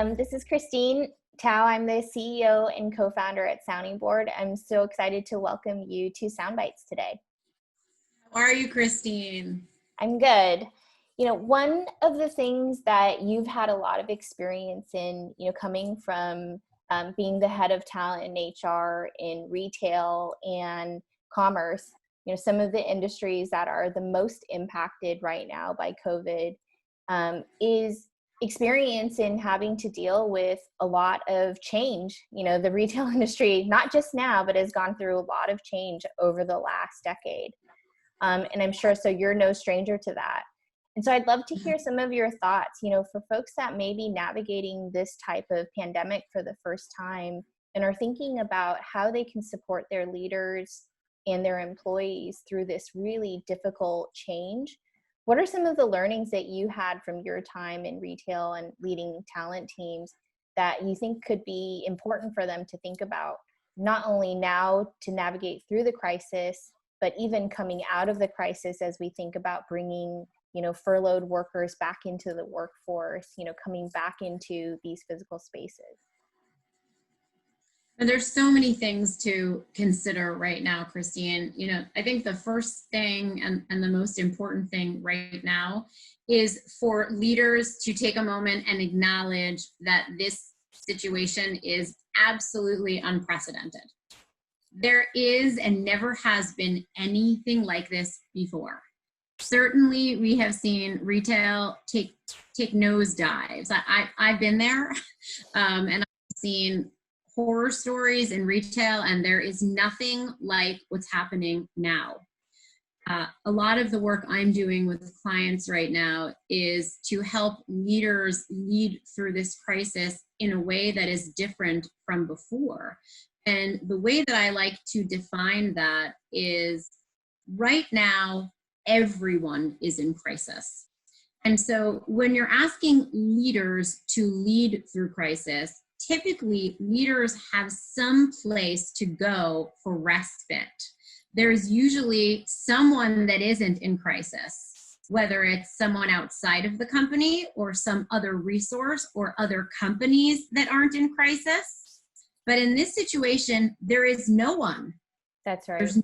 This is Christine Tao. I'm the CEO and co-founder at Sounding Board. I'm so excited to welcome you to Bytes today. How are you, Christine? I'm good. You know, one of the things that you've had a lot of experience in, coming from being the head of talent and HR in retail and commerce, some of the industries that are the most impacted right now by COVID, is experience in having to deal with a lot of change. The retail industry, not just now, but has gone through a lot of change over the last decade. And I'm sure, so you're no stranger to that. And so I'd love to hear some of your thoughts, for folks that may be navigating this type of pandemic for the first time and are thinking about how they can support their leaders and their employees through this really difficult change. What are some of the learnings that you had from your time in retail and leading talent teams that you think could be important for them to think about, not only now to navigate through the crisis, but even coming out of the crisis as we think about bringing, furloughed workers back into the workforce, coming back into these physical spaces? And there's so many things to consider right now, Christine. I think the first thing and the most important thing right now is for leaders to take a moment and acknowledge that this situation is absolutely unprecedented. There is and never has been anything like this before. Certainly, we have seen retail take nosedives. I've been there, and I've seen horror stories in retail, and there is nothing like what's happening now. A lot of the work I'm doing with clients right now is to help leaders lead through this crisis in a way that is different from before. And the way that I like to define that is right now, everyone is in crisis. And so when you're asking leaders to lead through crisis, typically leaders have some place to go for respite. There's usually someone that isn't in crisis, whether it's someone outside of the company or some other resource or other companies that aren't in crisis. But in this situation, there is no one. That's right. There's no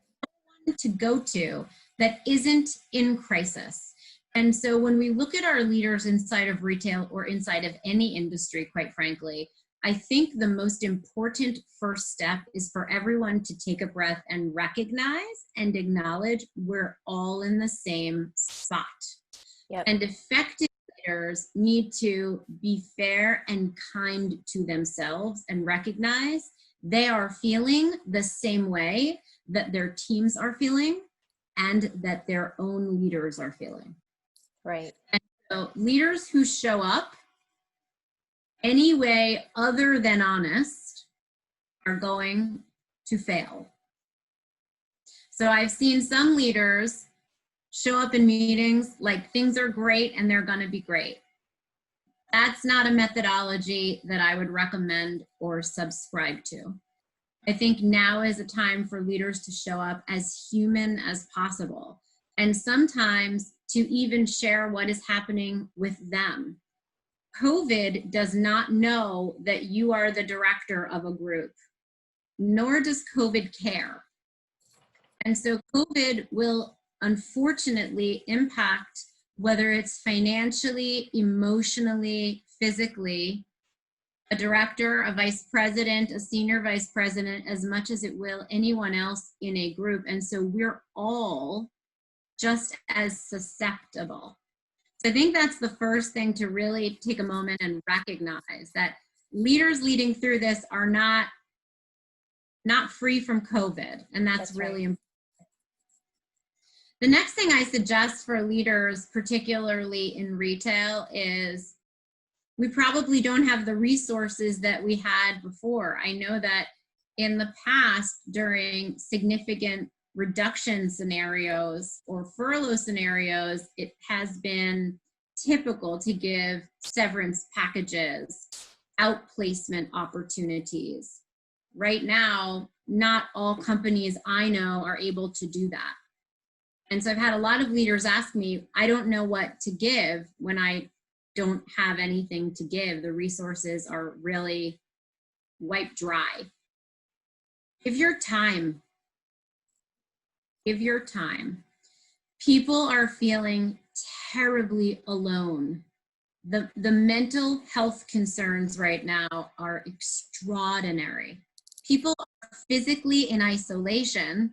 one to go to that isn't in crisis. And so when we look at our leaders inside of retail or inside of any industry, quite frankly, I think the most important first step is for everyone to take a breath and recognize and acknowledge we're all in the same spot. Yep. And effective leaders need to be fair and kind to themselves and recognize they are feeling the same way that their teams are feeling and that their own leaders are feeling. Right. And so leaders who show up any way other than honest are going to fail. So I've seen some leaders show up in meetings like things are great and they're going to be great. That's not a methodology that I would recommend or subscribe to. I think now is a time for leaders to show up as human as possible, and sometimes to even share what is happening with them. COVID does not know that you are the director of a group, nor does COVID care. And so COVID will unfortunately impact whether it's financially, emotionally, physically, a director, a vice president, a senior vice president, as much as it will anyone else in a group. And so we're all just as susceptible. So I think that's the first thing to really take a moment and recognize that leaders leading through this are not free from COVID. And that's really important. The next thing I suggest for leaders, particularly in retail, is we probably don't have the resources that we had before. I know that in the past, during significant reduction scenarios or furlough scenarios, it has been typical to give severance packages, outplacement opportunities. Right now, not all companies I know are able to do that. And so I've had a lot of leaders ask me, I don't know what to give when I don't have anything to give. The resources are really wiped dry. Give your time. Give your time. People are feeling terribly alone. The mental health concerns right now are extraordinary. People are physically in isolation,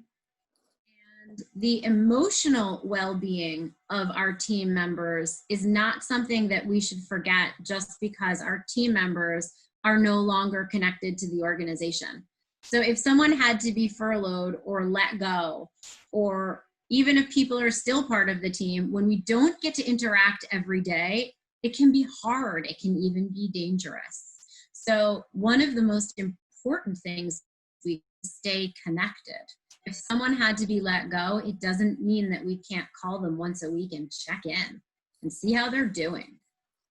and the emotional well-being of our team members is not something that we should forget just because our team members are no longer connected to the organization. So if someone had to be furloughed or let go, or even if people are still part of the team, when we don't get to interact every day, it can be hard. It can even be dangerous. So one of the most important things, we stay connected. If someone had to be let go, it doesn't mean that we can't call them once a week and check in and see how they're doing.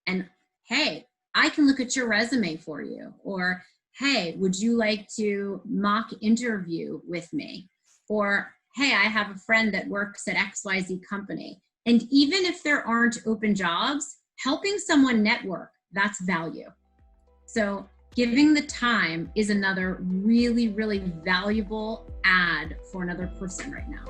And hey, I can look at your resume for you. Or, hey, would you like to mock interview with me? Or, hey, I have a friend that works at XYZ company. And even if there aren't open jobs, helping someone network, that's value. So giving the time is another really, really valuable add for another person right now.